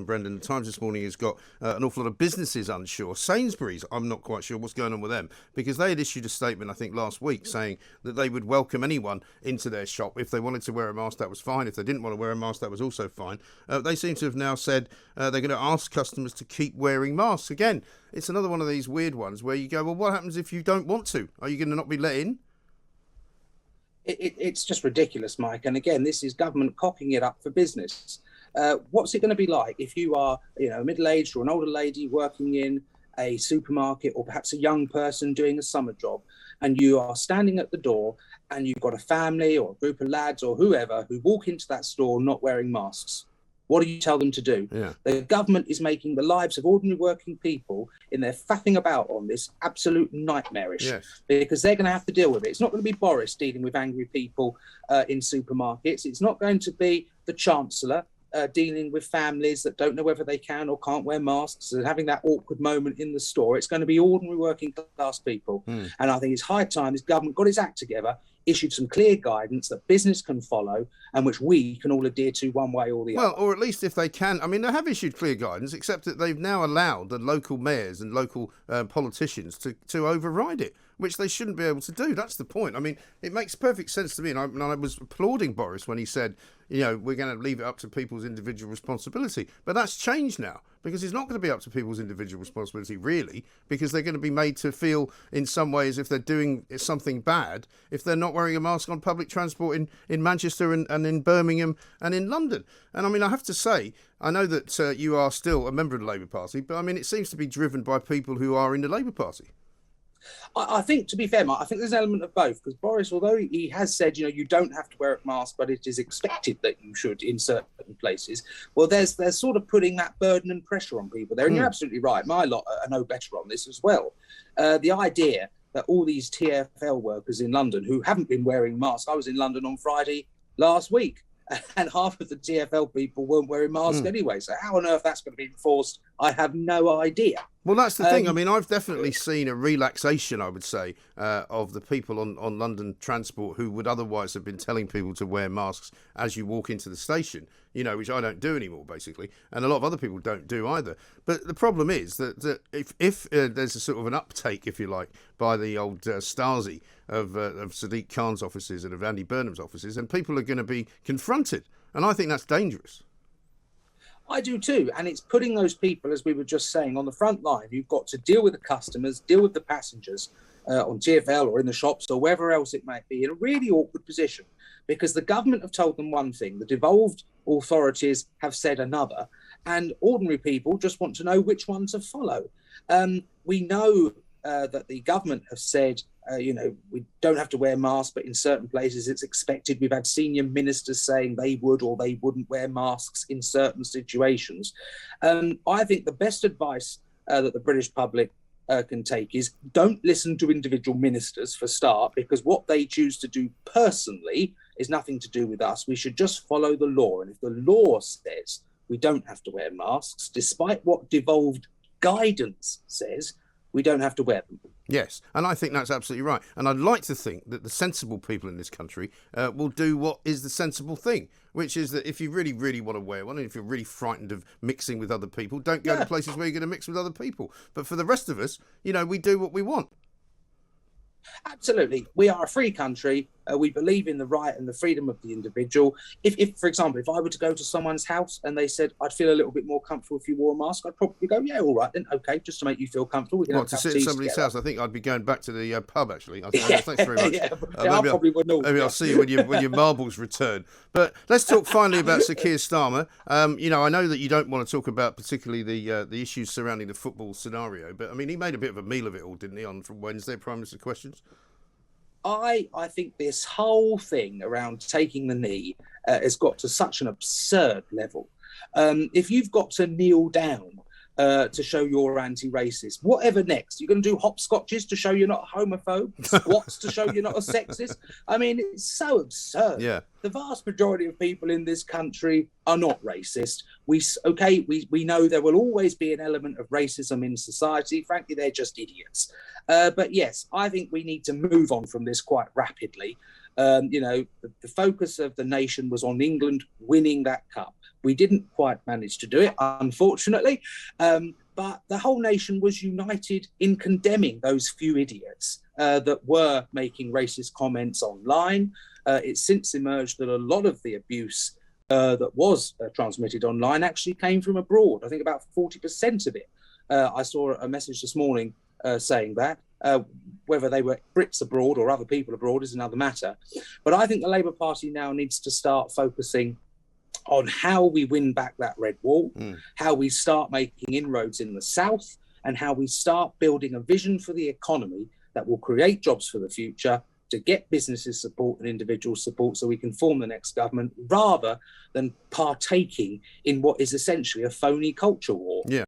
Brendan, the Times this morning has got an awful lot of businesses unsure. Sainsbury's, I'm not quite sure what's going on with them, because they had issued a statement, I think, last week saying that they would welcome anyone into their shop. If they wanted to wear a mask, that was fine. If they didn't want to wear a mask, that was also fine. They seem to have now said they're going to ask customers to keep wearing masks. Again, it's another one of these weird ones where you go, well, what happens if you don't want to? Are you going to not be let in? It's just ridiculous, Mike. And again, this is government cocking it up for business. What's it going to be like if you are, a middle-aged or an older lady working in a supermarket, or perhaps a young person doing a summer job, and you are standing at the door and you've got a family or a group of lads or whoever who walk into that store not wearing masks? What do you tell them to do? Yeah. The government is making the lives of ordinary working people in their faffing about on this absolute nightmarish, Yes. because they're going to have to deal with it. It's not going to be Boris dealing with angry people in supermarkets. It's not going to be the Chancellor dealing with families that don't know whether they can or can't wear masks and having that awkward moment in the store. It's going to be ordinary working class people. And I think it's high time this government got its act together, issued some clear guidance that business can follow and which we can all adhere to one way or the other. Well, or at least if they can. I mean, they have issued clear guidance, except that they've now allowed the local mayors and local politicians to override it, which they shouldn't be able to do. That's the point. I mean, it makes perfect sense to me. And I was applauding Boris when he said, we're going to leave it up to people's individual responsibility. But that's changed now, because it's not going to be up to people's individual responsibility, really, because they're going to be made to feel in some way as if they're doing something bad if they're not wearing a mask on public transport in Manchester and in Birmingham and in London. And I mean, I have to say, I know that you are still a member of the Labour Party, but I mean, it seems to be driven by people who are in the Labour Party. I think, to be fair, Mark, I think there's an element of both, because Boris, although he has said, you don't have to wear a mask, but it is expected that you should in certain places. Well, there's sort of putting that burden and pressure on people there. And you're absolutely right. My lot are no better on this as well. The idea that all these TfL workers in London who haven't been wearing masks, I was in London on Friday last week, and half of the TfL people weren't wearing masks anyway. So how on earth that's going to be enforced, I have no idea. Well, that's the thing. I mean, I've definitely seen a relaxation, I would say, of the people on London transport who would otherwise have been telling people to wear masks as you walk into the station, which I don't do anymore, basically. And a lot of other people don't do either. But the problem is that if there's a sort of an uptake, if you like, by the old Stasi of Sadiq Khan's offices and of Andy Burnham's offices, then people are going to be confronted. And I think that's dangerous. I do too. And it's putting those people, as we were just saying, on the front line. You've got to deal with the customers, deal with the passengers on TfL or in the shops or wherever else it might be, in a really awkward position, because the government have told them one thing, the devolved authorities have said another, and ordinary people just want to know which one to follow. We know that the government have said, we don't have to wear masks, but in certain places it's expected. We've had senior ministers saying they would or they wouldn't wear masks in certain situations. I think the best advice that the British public can take is don't listen to individual ministers for start, because what they choose to do personally is nothing to do with us. We should just follow the law. And if the law says we don't have to wear masks, despite what devolved guidance says, we don't have to wear them. Yes, and I think that's absolutely right. And I'd like to think that the sensible people in this country will do what is the sensible thing, which is that if you really, really want to wear one, and if you're really frightened of mixing with other people, don't go to places where you're going to mix with other people. But for the rest of us, we do what we want. Absolutely. We are a free country. We believe in the right and the freedom of the individual. If, for example, if I were to go to someone's house and they said, I'd feel a little bit more comfortable if you wore a mask, I'd probably go, yeah, all right, then, okay, just to make you feel comfortable. We can have to sit in somebody's house, I think I'd be going back to the pub, actually. Thanks very much. Maybe I'll see you when your marbles return. But let's talk finally about Sir Keir Starmer. I know that you don't want to talk about particularly the issues surrounding the football scenario, but, I mean, he made a bit of a meal of it all, didn't he, from Wednesday, Prime Minister Questions? I think this whole thing around taking the knee has got to such an absurd level. If you've got to kneel down to show you're anti-racist, whatever next? You're going to do hopscotches to show you're not a homophobe? Squats to show you're not a sexist? I mean, it's so absurd. Yeah. The vast majority of people in this country are not racist. We know there will always be an element of racism in society. Frankly, they're just idiots. But yes, I think we need to move on from this quite rapidly. The focus of the nation was on England winning that cup. We didn't quite manage to do it, unfortunately. But the whole nation was united in condemning those few idiots that were making racist comments online. It's since emerged that a lot of the abuse that was transmitted online actually came from abroad. I think about 40% of it. I saw a message this morning saying that. Whether they were Brits abroad or other people abroad is another matter. But I think the Labour Party now needs to start focusing on how we win back that red wall, how we start making inroads in the south, and how we start building a vision for the economy that will create jobs for the future, to get businesses support and individual support so we can form the next government, rather than partaking in what is essentially a phony culture war. Yeah.